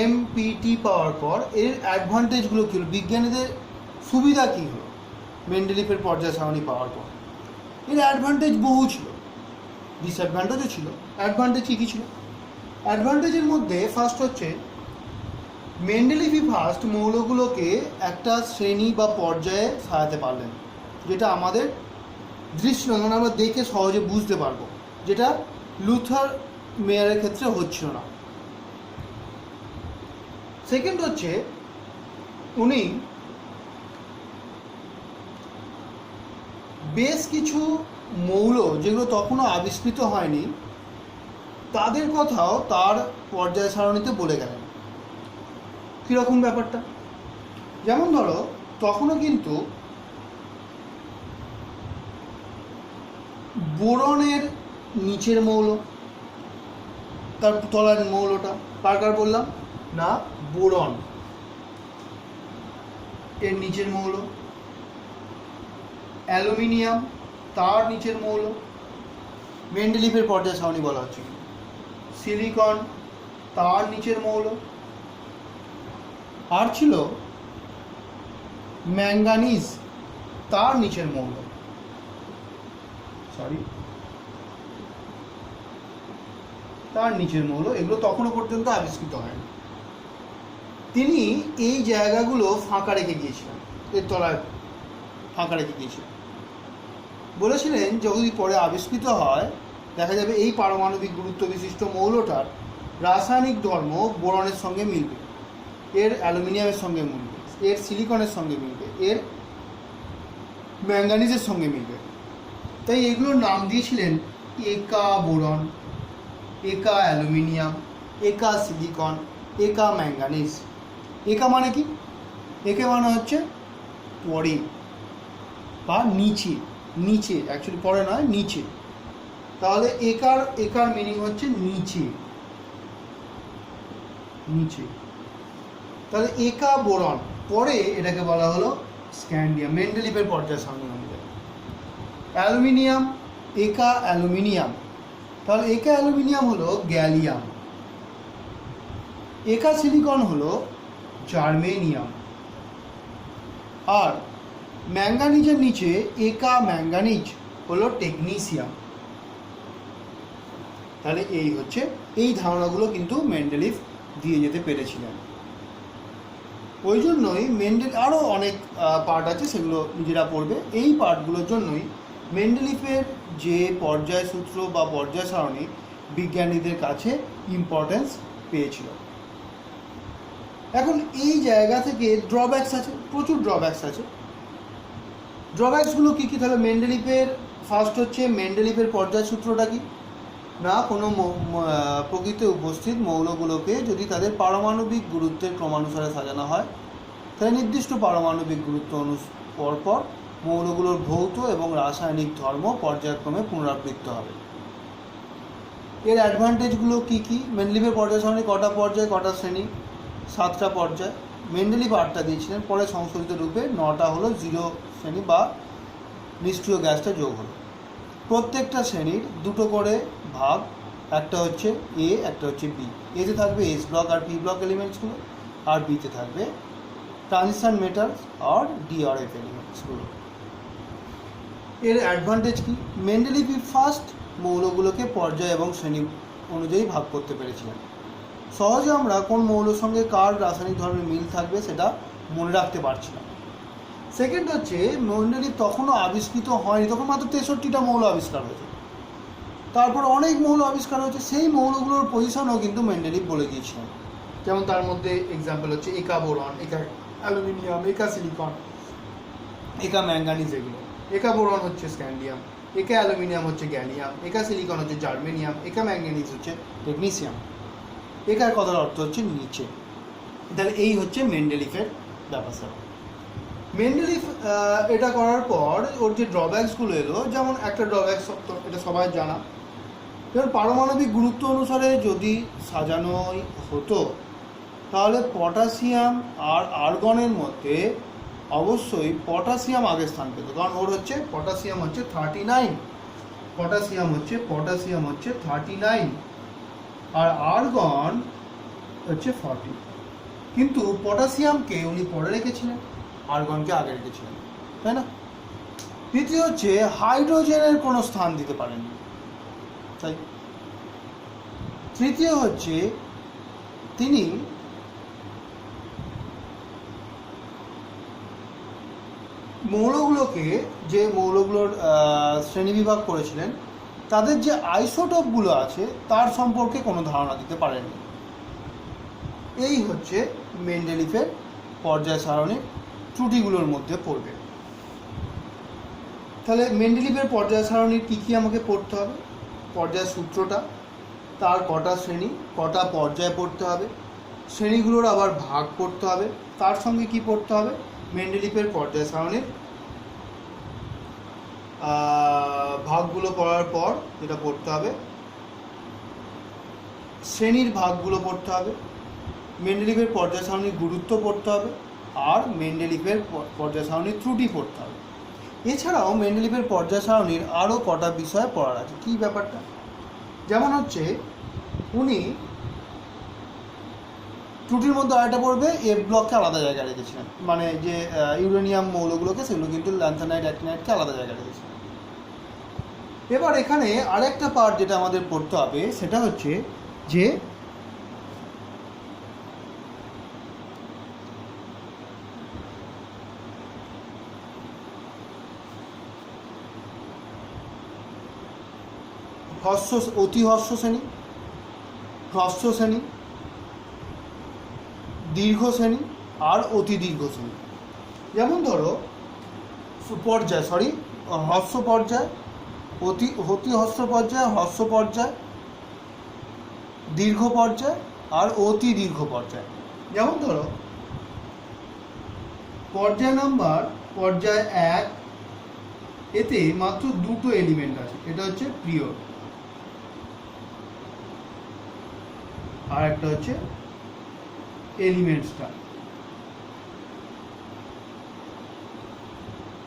Speaker 1: এমপিটি পাওয়ার পর এর অ্যাডভান্টেজগুলো কী হলো, বিজ্ঞানীদের সুবিধা কী হলো মেন্ডেলিফের পর্যায় সারণী পাওয়ার পর? এর অ্যাডভান্টেজ বহু ছিল, ডিসঅ্যাডভান্টেজও ছিল। অ্যাডভান্টেজ কী কী ছিল? অ্যাডভান্টেজের মধ্যে ফার্স্ট হচ্ছে মেন্ডেলিফই ফার্স্ট মৌলগুলোকে একটা শ্রেণী বা পর্যায়ে সাজাতে পারলেন, যেটা আমাদের দৃষ্টিনন্দন, আমরা দেখে সহজে বুঝতে পারবো, যেটা লুথার মেয়ারের ক্ষেত্রে হচ্ছিল না। সেকেন্ড হচ্ছে উনি বেশ কিছু মৌল যেগুলো তখনও আবিষ্কৃত হয়নি তাদের কথাও তার পর্যায় সারণীতে বলে গেলেন। কীরকম ব্যাপারটা? যেমন ধরো তখনও কিন্তু বোরনের নিচের মৌল, তার তলার মৌলটা কার বললাম না, বোরন এর নিচের মৌল। অ্যালুমিনিয়াম তার নিচের মৌল, মেন্ডেলিফের পর্যায় সারণী বলা হচ্ছে। সিলিকন তার নিচের মৌল। আর ছিল ম্যাঙ্গানিজ তার নিচের মৌল, তার নিচের মৌল। এগুলো তখনও পর্যন্ত আবিষ্কৃত হয়নি। তিনি এই জায়গাগুলো ফাঁকা রেখে গিয়েছিলেন, এর তলায় ফাঁকা রেখে গিয়েছিলেন। বলেছিলেন যদি পরে আবিষ্কৃত হয় দেখা যাবে এই পারমাণবিক গুরুত্ব বিশিষ্ট মৌলটার রাসায়নিক ধর্ম বোরনের সঙ্গে মিলবে, এর অ্যালুমিনিয়ামের সঙ্গে মিলবে, এর সিলিকনের সঙ্গে মিলবে, এর ম্যাঙ্গানিজের সঙ্গে মিলবে। তাই এগুলোর নাম দিয়েছিলেন একা বোরন, একা অ্যালুমিনিয়াম, একা সিলিকন, একা ম্যাঙ্গানিজ। একা মানে কি? একে মানে হচ্ছে পরে বা নিচে, নিচে অ্যাকচুয়ালি পরে নয়, নিচে। তাহলে একার মিনিং হচ্ছে নিচে, নিচে। তাহলে একা বোরন, পরে এটাকে বলা হলো স্ক্যান্ডিয়াম, মেন্ডেলিভের পর্যায় সারণী অনুযায়ী। অ্যালুমিনিয়াম, একা অ্যালুমিনিয়াম, তাহলে একা অ্যালুমিনিয়াম হলো গ্যালিয়াম। একা সিলিকন হলো জার্মেনিয়াম। আর ম্যাঙ্গানিজের নিচে একা ম্যাঙ্গানিজ হলো টেকনিসিয়াম। তাহলে এই হচ্ছে, এই ধারণাগুলো কিন্তু মেন্ডেলিভ দিয়ে যেতে পেরেছিলেন। ওই জন্যই আরও অনেক পার্ট আছে, সেগুলো নিজেরা পড়বে। এই পার্টগুলোর জন্যই মেন্ডেলিভের যে পর্যায় সূত্র বা পর্যায় সারণী বিজ্ঞানীদের কাছে ইম্পর্টেন্স পেয়েছিল। এখন এই জায়গা থেকে ড্রব্যাকস আছে, প্রচুর ড্রব্যাকস আছে। ড্রব্যাকসগুলো কী কী? তাহলে মেন্ডেলিভের ফার্স্ট হচ্ছে, মেন্ডেলিভের পর্যায় সূত্রটা কি না, কোনো প্রকৃতিতে উপস্থিত মৌলগুলোকে যদি তাদের পারমাণবিক গুরুত্বের ক্রমানুসারে সাজানো হয়, তাহলে নির্দিষ্ট পারমাণবিক গুরুত্ব পরপর মৌলগুলোর ভৌত এবং রাসায়নিক ধর্ম পর্যায়ক্রমে পুনরাবৃত্ত হবে। এর অ্যাডভান্টেজগুলো কী কী? মেন্ডেলিভের পর্যায় সারণী কটা পর্যায়, কটা শ্রেণী? 7টা পর্যায়। মেন্ডেলিভ 8টা দিয়েছিলেন, পরে সংশোধিত রূপে 9টা হলো, 0 শ্রেণী বা নিষ্ক্রিয় গ্যাসটা যোগ হলো। প্রত্যেকটা শ্রেণীর 2টো করে ভাগ, একটা হচ্ছে এ, একটা হচ্ছে বি। এতে থাকবে এস ব্লক আর পি ব্লক এলিমেন্টসগুলো, আর বিতে থাকবে ট্রানজিশন মেটালস আর ডি আর এফ এলিমেন্টসগুলো। এর অ্যাডভান্টেজ কি? মেন্ডেলিভ ফার্স্ট মৌলগুলোকে পর্যায় এবং শ্রেণী অনুযায়ী ভাগ করতে পেরেছিলেন। সহজে আমরা কোন মৌলের সঙ্গে কার রাসায়নিক ধর্মের মিল থাকবে সেটা মনে রাখতে পারছিলাম। সেকেন্ড হচ্ছে, মেন্ডেলিভ তখনও আবিষ্কৃত হয়নি, তখন মাত্র 63টা মৌল আবিষ্কার হয়েছে। তারপর অনেক মৌল আবিষ্কার হয়েছে, সেই মৌলগুলোর পজিশনও কিন্তু মেন্ডেলিভ বলে দিয়েছিলেন। যেমন তার মধ্যে এক্সাম্পল হচ্ছে একা বোরন, একা অ্যালুমিনিয়াম, একা সিলিকন, একা ম্যাঙ্গানিজ। এগুলো একা বোরন হচ্ছে স্ক্যান্ডিয়াম, একা অ্যালুমিনিয়াম হচ্ছে গ্যালিয়াম, একা সিলিকন হচ্ছে জার্মেনিয়াম, একা ম্যাঙ্গানিজ হচ্ছে টেকনিসিয়াম। একার কথার অর্থ হচ্ছে নিচে। তাহলে এই হচ্ছে মেন্ডেলিভের ব্যাপার। মেন্ডেলিভ এটা করার পর ওর যে ড্রব্যাকসগুলো এলো, যেমন একটা ড্রব্যাকস, এটা সবাই জানা, যেমন পারমাণবিক গুরুত্ব অনুসারে যদি সাজানোই হতো, তাহলে পটাশিয়াম আর আর্গনের মধ্যে অবশ্যই পটাশিয়াম আগে স্থান পেত, কারণ ওর হচ্ছে পটাশিয়াম হচ্ছে 39, পটাশিয়াম হচ্ছে 39, আর আর্গন হচ্ছে 40। কিন্তু পটাশিয়ামকে উনি পরে রেখেছিলেন, আর্গনকে আগে রেখেছিলেন, তাই না? দ্বিতীয় হচ্ছে, হাইড্রোজেনের কোনো স্থান দিতে পারেননি, তাই। তৃতীয় হচ্ছে, তিনি মৌলগুলোকে, যে মৌলগুলোর শ্রেণীবিভাগ করেছিলেন, তাদের যে আইসোটোপগুলো আছে তার সম্পর্কে কোনো ধারণা দিতে পারেননি। এই হচ্ছে মেন্ডেলিভের পর্যায় সারণীর ত্রুটিগুলোর মধ্যে পড়বে। তাহলে মেন্ডেলিভের পর্যায় সারণীর কী কী আমাকে পড়তে হবে? পর্যায় সূত্রটা, তার কটা শ্রেণী, কটা পর্যায় পড়তে হবে, শ্রেণীগুলোর আবার ভাগ করতে হবে, তার সঙ্গে কি পড়তে হবে? মেন্ডেলিভের পর্যায় সারণীর ভাগগুলো পড়ার পর যেটা পড়তে হবে, শ্রেণীর ভাগগুলো পড়তে হবে, মেন্ডেলিভের পর্যায় সারণীর গুরুত্ব পড়তে হবে, আর মেন্ডেলিভের পর্যায় সারণীর ত্রুটি পড়তে হবে। এছাড়াও মেন্ডেলিভের পর্যায় সারণীর আরও কটা বিষয় পড়ার আছে। কী ব্যাপারটা? যেমন হচ্ছে, উনি ত্রুটির মধ্যে আরেকটা পড়বে, এফ ব্লককে আলাদা জায়গায় রেখেছিলেন, মানে যে ইউরেনিয়াম মৌলগুলোকে, সেগুলো কিন্তু ল্যান্থানাইট, অ্যাক্টিনাইটকে আলাদা জায়গায় রেখেছিলেন। এবার এখানে আরেকটা পার্ট যেটা আমাদের পড়তে হবে, সেটা হচ্ছে যে অতিহ্রস্ব শ্রেণী, হ্রস্ব শ্রেণী, দীর্ঘ শ্রেণী আর অতি দীর্ঘ শ্রেণী। যেমন ধরো পর্যায়, হ্রস্ব পর্যায়, অতি হ্রস্ব পর্যায়, হ্রস্ব পর্যায়, দীর্ঘ পর্যায় আর অতি দীর্ঘ পর্যায়। যেমন ধরো পর্যায় নাম্বার পর্যায় 1, এতে মাত্র দুটো এলিমেন্ট আছে, এটা হচ্ছে পিরিয়ড আর একটা হচ্ছে এলিমেন্টসটা।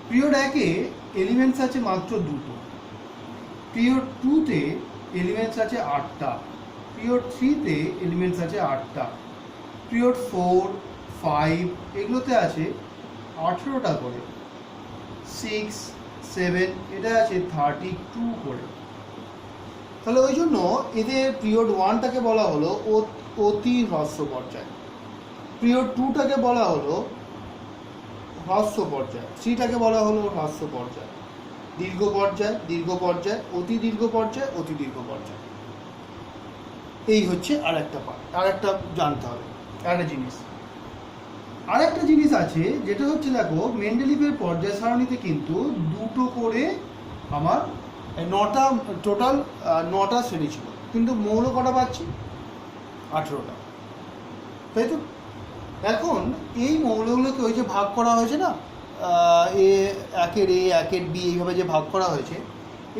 Speaker 1: পিরিয়ড 1-এ এলিমেন্টস আছে মাত্র দুটো, পিরিয়ড 2-তে এলিমেন্টস আছে 8টা, পিরিয়ড 3-তে এলিমেন্টস আছে 8টা, পিরিয়ড 4, 5 এগুলোতে আছে 18টা করে, 6, 7 এটা আছে 32 করে। তাহলে ওই জন্য এদের পিরিয়ড 1টাকে বলা হলো অতি হ্রস্ব পর্যায়, পিরিয়ড 2টাকে বলা হলো হ্রস্ব পর্যায়, 3টাকে বলা হলো হ্রস্ব পর্যায়, দীর্ঘ পর্যায়, দীর্ঘ পর্যায়, অতি দীর্ঘ পর্যায়, অতি দীর্ঘ পর্যায়। এই হচ্ছে আরেকটা পার্ট। আরেকটা জানতে হবে, আরেকটা জিনিস আছে যেটা হচ্ছে, দেখো মেন্ডেলিভের পর্যায় সারণীতে কিন্তু দুটো করে আমার 9টা টোটাল 9টা শ্রেণী ছিল, কিন্তু মৌল কটা পাচ্ছি? 18টা, তাই তো? এখন এই মৌলগুলোকে ওই যে ভাগ করা হয়েছে না, একের বি এইভাবে যে ভাগ করা হয়েছে,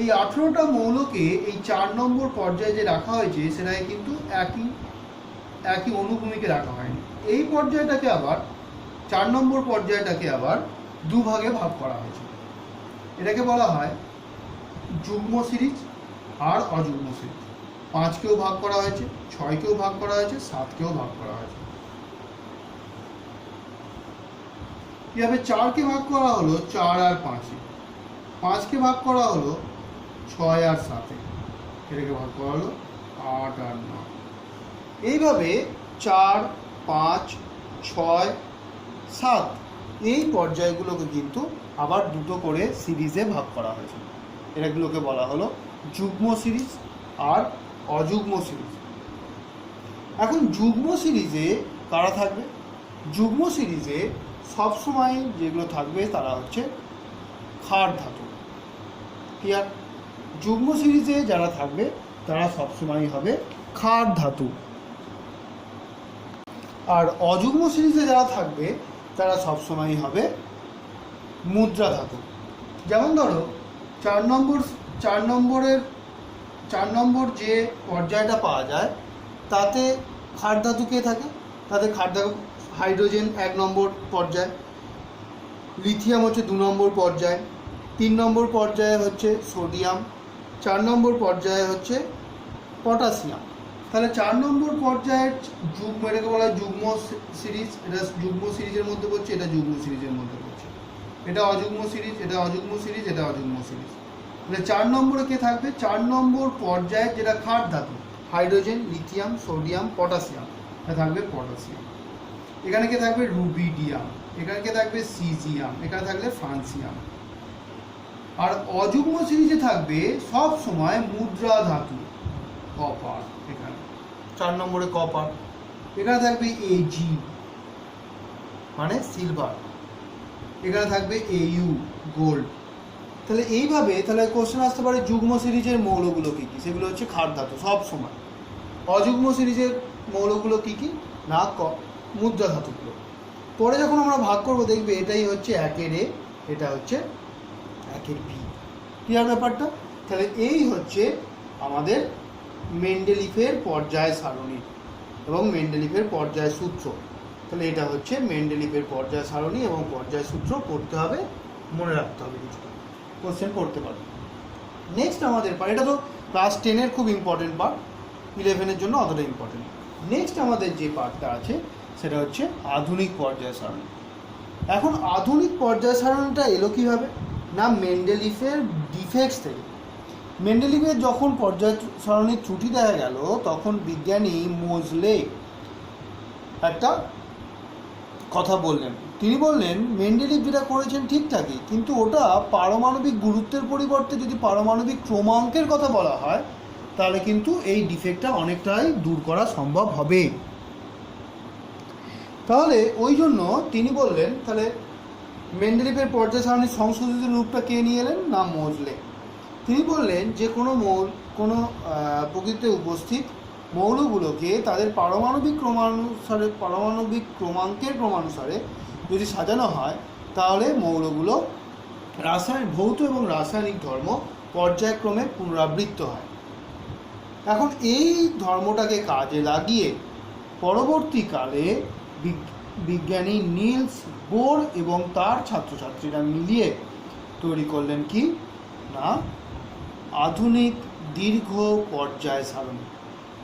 Speaker 1: এই 18টা মৌলকে এই 4 নম্বর পর্যায়ে যে রাখা হয়েছে সেটাকে কিন্তু একই অনুভূমিকে রাখা হয়নি। এই পর্যায়টাকে আবার 4 নম্বর পর্যায়টাকে আবার দুভাগে ভাগ করা হয়েছে। এটাকে বলা হয় যুগ্ম সিরিজ আর অযুগ্ম সিরিজ। 5কেও ভাগ করা হয়েছে, 6কেও ভাগ করা হয়েছে, 7কেও ভাগ করা হয়েছে। এভাবে 4কে ভাগ করা হলো 4 আর 5-এ, 5কে ভাগ করা হলো 6 আর 7-এ, এটাকে ভাগ করা হলো 8 আর 9। এইভাবে 4, 5, 6, 7 এই পর্যায়গুলোকে কিন্তু আবার দুটো করে সিরিজে ভাগ করা হয়েছে। এগুলোকে বলা হলো যুগ্ম সিরিজ আর অযুগ্ম সিরিজ। এখন যুগ্ম সিরিজে কারা থাকবে? যুগ্ম সিরিজে সবসময় যেগুলো থাকবে তারা হচ্ছে ক্ষার ধাতু। ক্লিয়ার? যুগ্ম সিরিজে যারা থাকবে তারা সবসময় হবে ক্ষার ধাতু, আর অযুগ্ম সিরিজে যারা থাকবে তারা সবসময় হবে মুদ্রা ধাতু। যেমন ধরো 4 নম্বর যে পর্যায়টা পাওয়া যায় তাতে ক্ষার ধাতু কে থাকে? তাতে ক্ষার ধাতু হাইড্রোজেন 1 নম্বর পর্যায়, লিথিয়াম হচ্ছে 2 নম্বর পর্যায়, 3 নম্বর পর্যায়ে হচ্ছে সোডিয়াম, 4 নম্বর পর্যায়ে হচ্ছে পটাশিয়াম। তাহলে 4 নম্বর পর্যায়ের এটাকে বলা হয় যুগ্ম সিরিজ, এটা যুগ্ম সিরিজের মধ্যে পড়ছে, এটা যুগ্ম সিরিজের মধ্যে পড়ছে, এটা অযুগ্ম সিরিজ, এটা অযুগ্ম সিরিজ, এটা অযুগ্ম সিরিজ। তাহলে 4 নম্বরে কে থাকবে? 4 নম্বর পর্যায়ে যেটা ক্ষার ধাতু, হাইড্রোজেন, লিথিয়াম, সোডিয়াম, পটাশিয়াম, এটা থাকবে পটাশিয়াম। এখানে কে থাকবে? রুবিডিয়াম। এখানে কে থাকবে? সিজিয়াম। এখানে থাকবে ফ্রান্সিয়াম। আর অযুগ্ম সিরিজে থাকবে সব সময় মুদ্রা ধাতু, কপার। এখানে 4 নম্বরে কপার। এখানে থাকবে এজি মানে সিলভার, এখানে থাকবে এইউ গোল্ড। তাহলে এইভাবে তাহলে কোশ্চেন আসতে পারে যুগ্ম সিরিজের মৌলগুলো কী কী? সেগুলো হচ্ছে ক্ষার ধাতু সব সময়। অযুগ্ম সিরিজের মৌলগুলো কী কী? না মুদ্রা ধাতুগুলো। পরে যখন আমরা ভাগ করব দেখবে এটাই হচ্ছে 1-এর এ, এটা হচ্ছে 1-এর বি। ক্লিয়ার ব্যাপারটা? তাহলে এই হচ্ছে আমাদের মেন্ডেলিভের পর্যায় সারণী এবং মেন্ডেলিভের পর্যায় সূত্র। তাহলে এটা হচ্ছে মেন্ডেলিভের পর্যায় সারণী এবং পর্যায় সূত্র পড়তে হবে, মনে রাখতে হবে, কিছু কোশ্চেন পড়তে পারবে। নেক্সট আমাদের পার্ট, এটা তো ক্লাস 10-এর খুব ইম্পর্টেন্ট পার্ট, 11-এর জন্য অতটা ইম্পর্টেন্ট। নেক্সট আমাদের যে পার্টটা আছে সেটা হচ্ছে আধুনিক পর্যায় সারণী। এখন আধুনিক পর্যায় সারণীটা এলো কীভাবে? না মেন্ডেলিভের ডিফেক্টস থেকে। মেন্ডেলিভের যখন পর্যায় সারণীর ত্রুটি দেখা গেল তখন বিজ্ঞানী মোজলে একটা কথা বললেন। তিনি বললেন মেন্ডেলিভ যেটা করেছেন ঠিকঠাকই, কিন্তু ওটা পারমাণবিক গুরুত্বের পরিবর্তে যদি পারমাণবিক ক্রমাঙ্কের কথা বলা হয় তাহলে কিন্তু এই ডিফেক্টটা অনেকটাই দূর করা সম্ভব হবে। তাহলে ওই জন্য তিনি বললেন, তাহলে মেন্ডেলিভের পর্যায় সারণীর সংশোধিত রূপটা কে নিয়ে এলেন না মোজলে। তিনি বললেন যে কোনো প্রকৃতিতে উপস্থিত মৌলগুলোকে তাদের পারমাণবিক ক্রমাঙ্কের ক্রমানুসারে যদি সাজানো হয় তাহলে মৌলগুলো ভৌত এবং রাসায়নিক ধর্ম পর্যায়ক্রমে পুনরাবৃত্ত হয়। এখন এই ধর্মটাকে কাজে লাগিয়ে পরবর্তীকালে বিজ্ঞানী নিলস বোর এবং তার ছাত্রছাত্রীরা মিলিয়ে তৈরি করলেন কি না আধুনিক দীর্ঘ পর্যায় সারণী।